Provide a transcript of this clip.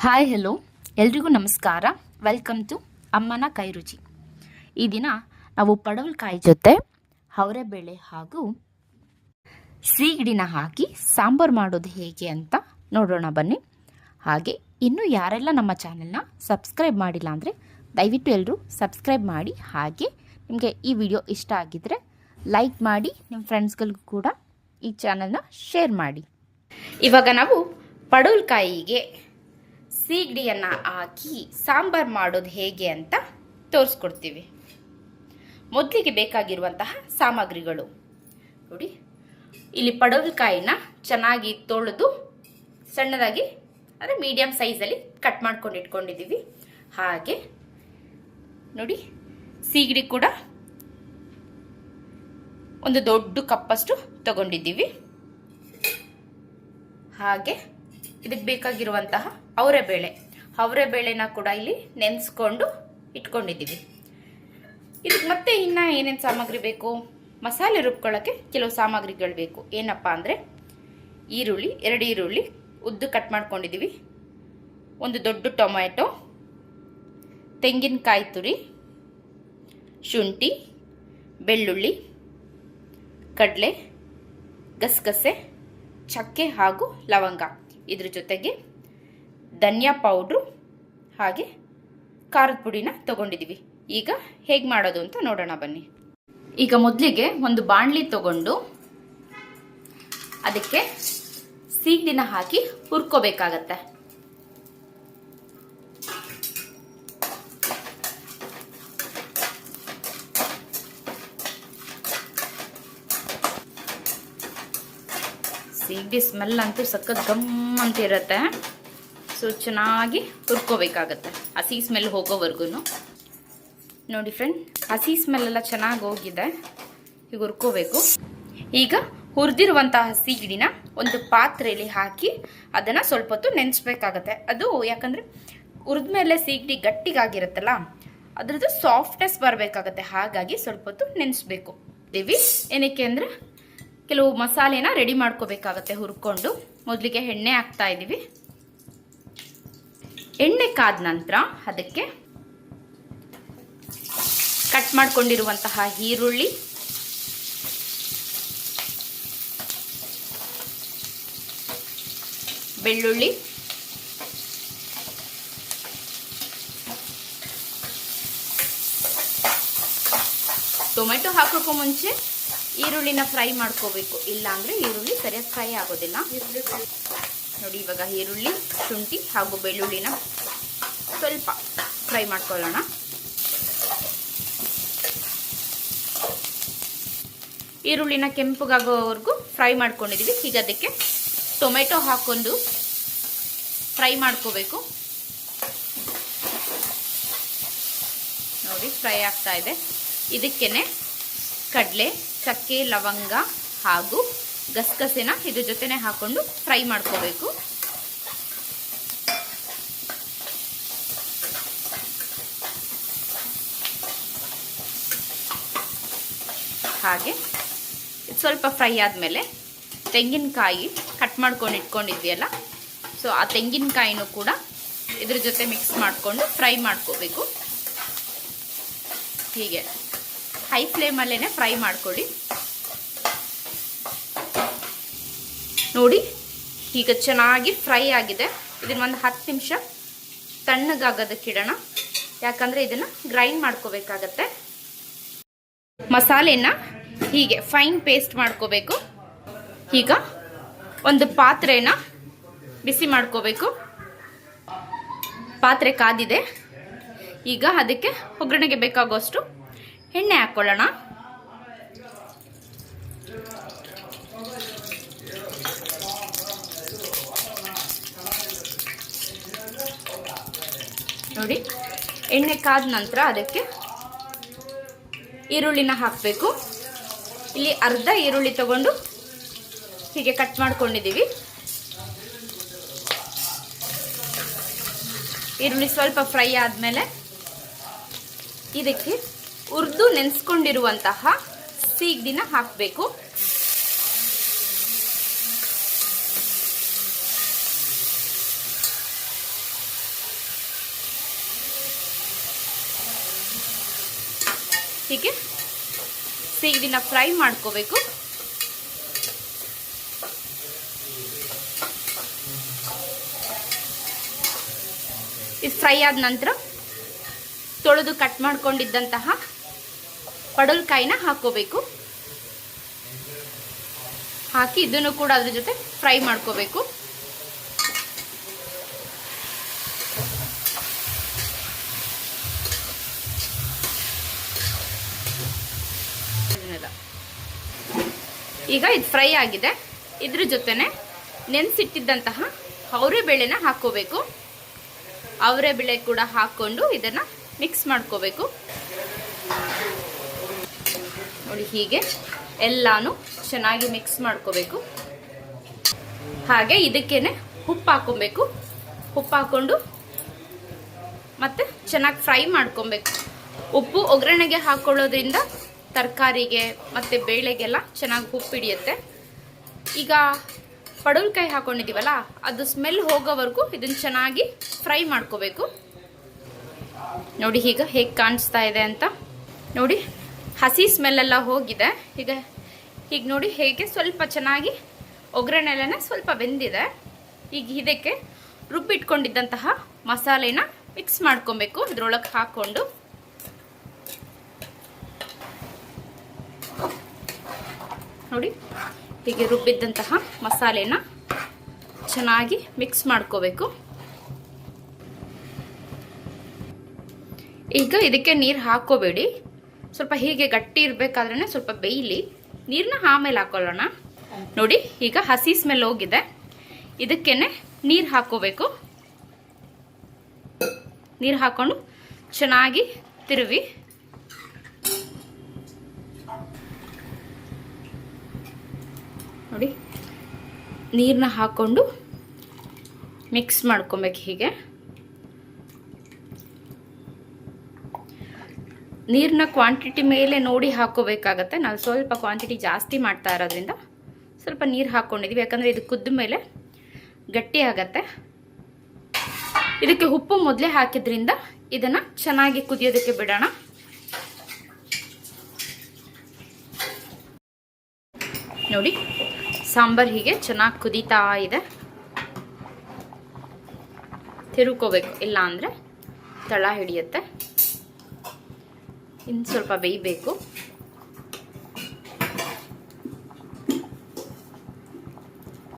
Hi hello ಎಲ್ರಿಗೂ ನಮಸ್ಕಾರ. Welcome to ಅಮ್ಮನ ಕೈ ರುಚಿ. ಈ ದಿನ ನಾವು ಪಡವಲಕಾಯಿ ಜೊತೆ ಅವರೆಬೇಳೆ ಹಾಗೂ ಸೀಗಡಿನ ಹಾಕಿ ಸಾಂಬಾರು ಮಾಡೋದು ಹೇಗೆ ಅಂತ ನೋಡೋಣ ಬನ್ನಿ. ಹಾಗೆ ಇನ್ನೂ ಯಾರೆಲ್ಲ ನಮ್ಮ ಚಾನೆಲ್ನ ಸಬ್ಸ್ಕ್ರೈಬ್ ಮಾಡಿಲ್ಲ ಅಂದರೆ ದಯವಿಟ್ಟು ಎಲ್ಲರೂ ಸಬ್ಸ್ಕ್ರೈಬ್ ಮಾಡಿ. ಹಾಗೆ ನಿಮಗೆ ಈ ವಿಡಿಯೋ ಇಷ್ಟ ಆಗಿದ್ದರೆ ಲೈಕ್ ಮಾಡಿ, ನಿಮ್ಮ ಫ್ರೆಂಡ್ಸ್ಗಳಿಗೂ ಕೂಡ ಈ ಚಾನೆಲ್ನ ಶೇರ್ ಮಾಡಿ. ಇವಾಗ ನಾವು ಪಡವಲಕಾಯಿಗೆ ಸೀಗಡಿಯನ್ನು ಹಾಕಿ ಸಾಂಬಾರು ಮಾಡೋದು ಹೇಗೆ ಅಂತ ತೋರಿಸ್ಕೊಡ್ತೀವಿ. ಮೊದಲಿಗೆ ಬೇಕಾಗಿರುವಂತಹ ಸಾಮಗ್ರಿಗಳು ನೋಡಿ. ಇಲ್ಲಿ ಪಡವಲಕಾಯಿನ ಚೆನ್ನಾಗಿ ತೊಳೆದು ಸಣ್ಣದಾಗಿ ಅಂದರೆ ಮೀಡಿಯಮ್ ಸೈಜಲ್ಲಿ ಕಟ್ ಮಾಡ್ಕೊಂಡು ಇಟ್ಕೊಂಡಿದ್ದೀವಿ. ಹಾಗೆ ನೋಡಿ, ಸೀಗಡಿ ಕೂಡ ಒಂದು ದೊಡ್ಡ ಕಪ್ಪಷ್ಟು ತಗೊಂಡಿದ್ದೀವಿ. ಹಾಗೆ ಇದಕ್ಕೆ ಬೇಕಾಗಿರುವಂತಹ ಅವರೆಬೇಳೆನ ಕೂಡ ಇಲ್ಲಿ ನೆನೆಸ್ಕೊಂಡು ಇಟ್ಕೊಂಡಿದ್ದೀವಿ. ಇದಕ್ಕೆ ಮತ್ತೆ ಇನ್ನು ಏನೇನು ಸಾಮಗ್ರಿ ಬೇಕು? ಮಸಾಲೆ ರುಬ್ಕೊಳ್ಳೋಕ್ಕೆ ಕೆಲವು ಸಾಮಗ್ರಿಗಳು ಬೇಕು. ಏನಪ್ಪ ಅಂದರೆ ಈರುಳ್ಳಿ, 2 ಈರುಳ್ಳಿ ಉದ್ದು ಕಟ್ ಮಾಡ್ಕೊಂಡಿದ್ದೀವಿ, ಒಂದು ದೊಡ್ಡ ಟೊಮ್ಯಾಟೊ, ತೆಂಗಿನಕಾಯಿ ತುರಿ, ಶುಂಠಿ, ಬೆಳ್ಳುಳ್ಳಿ, ಕಡಲೆ, ಗಸಗಸೆ, ಚಕ್ಕೆ ಹಾಗೂ ಲವಂಗ, ಇದ್ರ ಜೊತೆಗೆ ಧನಿಯಾ ಪೌಡ್ರು ಹಾಗೆ ಖಾರದ ಪುಡಿನ ತಗೊಂಡಿದ್ದೀವಿ. ಈಗ ಹೇಗೆ ಮಾಡೋದು ಅಂತ ನೋಡೋಣ ಬನ್ನಿ. ಈಗ ಮೊದಲಿಗೆ ಒಂದು ಬಾಣಲಿ ತಗೊಂಡು ಅದಕ್ಕೆ ಸೀಗಡಿನ ಹಾಕಿ ಹುರ್ಕೋಬೇಕಾಗತ್ತೆ. ಸೀಗಡಿ ಸ್ಮೆಲ್ ಅಂತೂ ಸಖತ್ ಗಮ್ ಅಂತ ಇರುತ್ತೆ. ಸೊ ಚೆನ್ನಾಗಿ ಹುರ್ಕೋಬೇಕಾಗತ್ತೆ ಹಸಿ ಸ್ಮೆಲ್ ಹೋಗೋವರೆಗೂ. ನೋಡಿ ಫ್ರೆಂಡ್, ಹಸಿ ಸ್ಮೆಲ್ ಎಲ್ಲ ಚೆನ್ನಾಗಿ ಹೋಗಿದೆ. ಈಗ ಹುರ್ಕೋಬೇಕು. ಈಗ ಹುರಿದಿರುವಂತಹ ಸೀಗಡಿನ ಒಂದು ಪಾತ್ರೆಯಲ್ಲಿ ಹಾಕಿ ಅದನ್ನು ಸ್ವಲ್ಪ ಹೊತ್ತು ನೆನೆಸ್ಬೇಕಾಗತ್ತೆ. ಅದು ಯಾಕಂದರೆ ಹುರಿದ್ಮೇಲೆ ಸೀಗಡಿ ಗಟ್ಟಿಗಾಗಿರುತ್ತಲ್ಲ, ಅದ್ರದ್ದು ಸಾಫ್ಟ್ನೆಸ್ ಬರಬೇಕಾಗತ್ತೆ. ಹಾಗಾಗಿ ಸ್ವಲ್ಪ ಹೊತ್ತು ನೆನೆಸ್ಬೇಕು. ಏನಕ್ಕೆ ಅಂದರೆ ಕೆಲವು ಮಸಾಲೆನ ರೆಡಿ ಮಾಡ್ಕೋಬೇಕಾಗತ್ತೆ ಹುರ್ಕೊಂಡು. ಮೊದಲಿಗೆ ಎಣ್ಣೆ ಹಾಕ್ತಾ ಇದ್ದೀವಿ. ಎಣ್ಣೆ ಕಾದ ನಂತರ ಅದಕ್ಕೆ ಕಟ್ ಮಾಡ್ಕೊಂಡಿರುವಂತಹ ಈರುಳ್ಳಿ, ಬೆಳ್ಳುಳ್ಳಿ, ಟೊಮೆಟೊ ಹಾಕೋಕ್ಕೂ ಮುಂಚೆ ಈರುಳ್ಳಿನ ಫ್ರೈ ಮಾಡ್ಕೋಬೇಕು, ಇಲ್ಲ ಅಂದರೆ ಈರುಳ್ಳಿ ಸರಿಯಾಗಿ ಫ್ರೈ ಆಗೋದಿಲ್ಲ. ನೋಡಿ, ಇವಾಗ ಈರುಳ್ಳಿ, ಶುಂಠಿ ಹಾಗೂ ಬೆಳ್ಳುಳ್ಳಿನ ಸ್ವಲ್ಪ ಫ್ರೈ ಮಾಡ್ಕೊಳ್ಳೋಣ. ಈರುಳ್ಳಿನ ಕೆಂಪಗಾಗೋವರೆಗೂ ಫ್ರೈ ಮಾಡ್ಕೊಂಡಿದ್ದೀವಿ. ಈಗ ಅದಕ್ಕೆ ಟೊಮೆಟೊ ಹಾಕೊಂಡು ಫ್ರೈ ಮಾಡ್ಕೋಬೇಕು. ನೋಡಿ, ಫ್ರೈ ಆಗ್ತಾ ಇದೆ. ಇದಕ್ಕೇನೆ ಕಡಲೆ, ಚಕ್ಕೆ, ಲವಂಗ ಹಾಗೂ ಗಸಗಸೆನ ಇದ್ರ ಜೊತೆನೆ ಹಾಕೊಂಡು ಫ್ರೈ ಮಾಡ್ಕೋಬೇಕು. ಹಾಗೆ ಸ್ವಲ್ಪ ಫ್ರೈ ಆದಮೇಲೆ ತೆಂಗಿನಕಾಯಿ ಕಟ್ ಮಾಡ್ಕೊಂಡು ಇಟ್ಕೊಂಡಿದ್ವಿಯಲ್ಲ, ಸೊ ಆ ತೆಂಗಿನಕಾಯಿನೂ ಕೂಡ ಇದ್ರ ಜೊತೆ ಮಿಕ್ಸ್ ಮಾಡಿಕೊಂಡು ಫ್ರೈ ಮಾಡ್ಕೋಬೇಕು. ಹೀಗೆ ಹೈ ಫ್ಲೇಮಲ್ಲೇ ಫ್ರೈ ಮಾಡ್ಕೊಳ್ಳಿ. ನೋಡಿ, ಈಗ ಚೆನ್ನಾಗಿ ಫ್ರೈ ಆಗಿದೆ. ಇದನ್ನ ಒಂದು 10 ನಿಮಿಷ ತಣ್ಣಗಾಗೋದಕ್ಕಿಡೋಣ. ಯಾಕಂದರೆ ಇದನ್ನು ಗ್ರೈಂಡ್ ಮಾಡ್ಕೋಬೇಕಾಗತ್ತೆ. ಮಸಾಲೆನ ಹೀಗೆ ಫೈನ್ ಪೇಸ್ಟ್ ಮಾಡ್ಕೋಬೇಕು. ಈಗ ಒಂದು ಪಾತ್ರೆನ ಬಿಸಿ ಮಾಡ್ಕೋಬೇಕು. ಪಾತ್ರೆ ಕಾದಿದೆ. ಈಗ ಅದಕ್ಕೆ ಒಗ್ಗರಣೆಗೆ ಬೇಕಾಗುವಷ್ಟು ಎಣ್ಣೆ ಹಾಕ್ಕೊಳ್ಳೋಣ. ನೋಡಿ, ಎಣ್ಣೆ ಕಾದ ನಂತರ ಅದಕ್ಕೆ ಈರುಳ್ಳಿನ ಹಾಕಬೇಕು. ಇಲ್ಲಿ ಅರ್ಧ ಈರುಳ್ಳಿ ತಗೊಂಡು ಹೀಗೆ ಕಟ್ ಮಾಡ್ಕೊಂಡಿದ್ದೀವಿ. ಈರುಳ್ಳಿ ಸ್ವಲ್ಪ ಫ್ರೈ ಆದಮೇಲೆ ಇದಕ್ಕೆ ಹುರಿದು ನೆನೆಸ್ಕೊಂಡಿರುವಂತಹ ಸೀಗಡಿನ ಹಾಕಬೇಕು. ಹೀಗೆ ಸೀಗಡಿನ ಫ್ರೈ ಮಾಡ್ಕೋಬೇಕು. ಇದು ಫ್ರೈ ಆದ ನಂತರ ತೊಳೆದು ಕಟ್ ಮಾಡ್ಕೊಂಡಿದ್ದಂತಹ ಪಡವಲಕಾಯಿನ ಹಾಕೋಬೇಕು. ಹಾಕಿ ಇದನ್ನು ಕೂಡ ಅದ್ರ ಜೊತೆ ಫ್ರೈ ಮಾಡ್ಕೋಬೇಕು. ಈಗ ಇದು ಫ್ರೈ ಆಗಿದೆ. ಇದ್ರ ಜೊತೆನೆ ನೆನೆಸಿಟ್ಟಿದ್ದಂತಹ ಅವರೆಬೇಳೆನ ಹಾಕೋಬೇಕು. ಅವರೆಬೇಳೆ ಕೂಡ ಹಾಕೊಂಡು ಇದನ್ನ ಮಿಕ್ಸ್ ಮಾಡ್ಕೋಬೇಕು. ನೋಡಿ, ಹೀಗೆ ಎಲ್ಲಾನು ಚೆನ್ನಾಗಿ ಮಿಕ್ಸ್ ಮಾಡ್ಕೋಬೇಕು. ಹಾಗೆ ಇದಕ್ಕೇನೆ ಉಪ್ಪು ಹಾಕೊಬೇಕು. ಉಪ್ಪು ಹಾಕೊಂಡು ಮತ್ತೆ ಚೆನ್ನಾಗಿ ಫ್ರೈ ಮಾಡ್ಕೊಬೇಕು. ಉಪ್ಪು ಒಗ್ಗರಣೆಗೆ ಹಾಕೊಳ್ಳೋದ್ರಿಂದ ತರಕಾರಿಗೆ ಮತ್ತು ಬೇಳೆಗೆಲ್ಲ ಚೆನ್ನಾಗಿ ಉಪ್ಪು ಹಿಡಿಯುತ್ತೆ. ಈಗ ಪಡವಲಕಾಯಿ ಹಾಕೊಂಡಿದ್ದೀವಲ್ಲ, ಅದು ಸ್ಮೆಲ್ ಹೋಗೋವರೆಗೂ ಇದನ್ನು ಚೆನ್ನಾಗಿ ಫ್ರೈ ಮಾಡ್ಕೋಬೇಕು. ನೋಡಿ ಈಗ ಹೇಗೆ ಕಾಣಿಸ್ತಾ ಇದೆ ಅಂತ. ನೋಡಿ, ಹಸಿ ಸ್ಮೆಲ್ಲೆಲ್ಲ ಹೋಗಿದೆ. ಈಗ ನೋಡಿ ಹೇಗೆ ಸ್ವಲ್ಪ ಚೆನ್ನಾಗಿ ಒಗ್ಗರಣೆಲ್ಲ ಸ್ವಲ್ಪ ಬೆಂದಿದೆ. ಈಗ ಇದಕ್ಕೆ ರುಬ್ಬಿಟ್ಕೊಂಡಿದ್ದಂತಹ ಮಸಾಲೆನ ಮಿಕ್ಸ್ ಮಾಡ್ಕೊಬೇಕು. ಇದ್ರೊಳಗೆ ಹಾಕ್ಕೊಂಡು ನೋಡಿ, ಹೀಗೆ ರುಬ್ಬಿದ್ದಂತಹ ಮಸಾಲೆನ ಚೆನ್ನಾಗಿ ಮಿಕ್ಸ್ ಮಾಡ್ಕೋಬೇಕು. ಈಗ ಇದಕ್ಕೆ ನೀರು ಹಾಕೋಬೇಡಿ. ಸ್ವಲ್ಪ ಹೀಗೆ ಗಟ್ಟಿ ಇರಬೇಕಾದ್ರೆ ಸ್ವಲ್ಪ ಬೇಯಲಿ. ನೀರನ್ನ ಆಮೇಲೆ ಹಾಕೊಳ್ಳೋಣ. ನೋಡಿ, ಈಗ ಹಸಿ ಸ್ಮೆಲ್ ಹೋಗಿದೆ. ಇದಕ್ಕೇನೆ ನೀರು ಹಾಕೋಬೇಕು. ನೀರು ಹಾಕೊಂಡು ಚೆನ್ನಾಗಿ ತಿರುವಿ. ನೋಡಿ, ನೀರನ್ನ ಹಾಕೊಂಡು ಮಿಕ್ಸ್ ಮಾಡ್ಕೊಬೇಕು. ಹೀಗೆ ನೀರಿನ ಕ್ವಾಂಟಿಟಿ ಮೇಲೆ ನೋಡಿ ಹಾಕೋಬೇಕಾಗತ್ತೆ. ನಾವು ಸ್ವಲ್ಪ ಕ್ವಾಂಟಿಟಿ ಜಾಸ್ತಿ ಮಾಡ್ತಾ ಇರೋದ್ರಿಂದ ಸ್ವಲ್ಪ ನೀರು ಹಾಕ್ಕೊಂಡಿದ್ದೀವಿ. ಯಾಕಂದರೆ ಇದು ಕುದ್ದ ಮೇಲೆ ಗಟ್ಟಿ ಆಗತ್ತೆ. ಇದಕ್ಕೆ ಉಪ್ಪು ಮೊದಲೇ ಹಾಕಿದ್ರಿಂದ ಇದನ್ನು ಚೆನ್ನಾಗಿ ಕುದಿಯೋದಕ್ಕೆ ಬಿಡೋಣ. ನೋಡಿ, ಸಾಂಬಾರು ಹೀಗೆ ಚೆನ್ನಾಗಿ ಕುದೀತಾ ಇದೆ. ತಿರುಕೋಬೇಕು, ಇಲ್ಲ ಅಂದರೆ ತಳ ಹಿಡಿಯುತ್ತೆ. ಇನ್ನು ಸ್ವಲ್ಪ ಬೇಯಬೇಕು.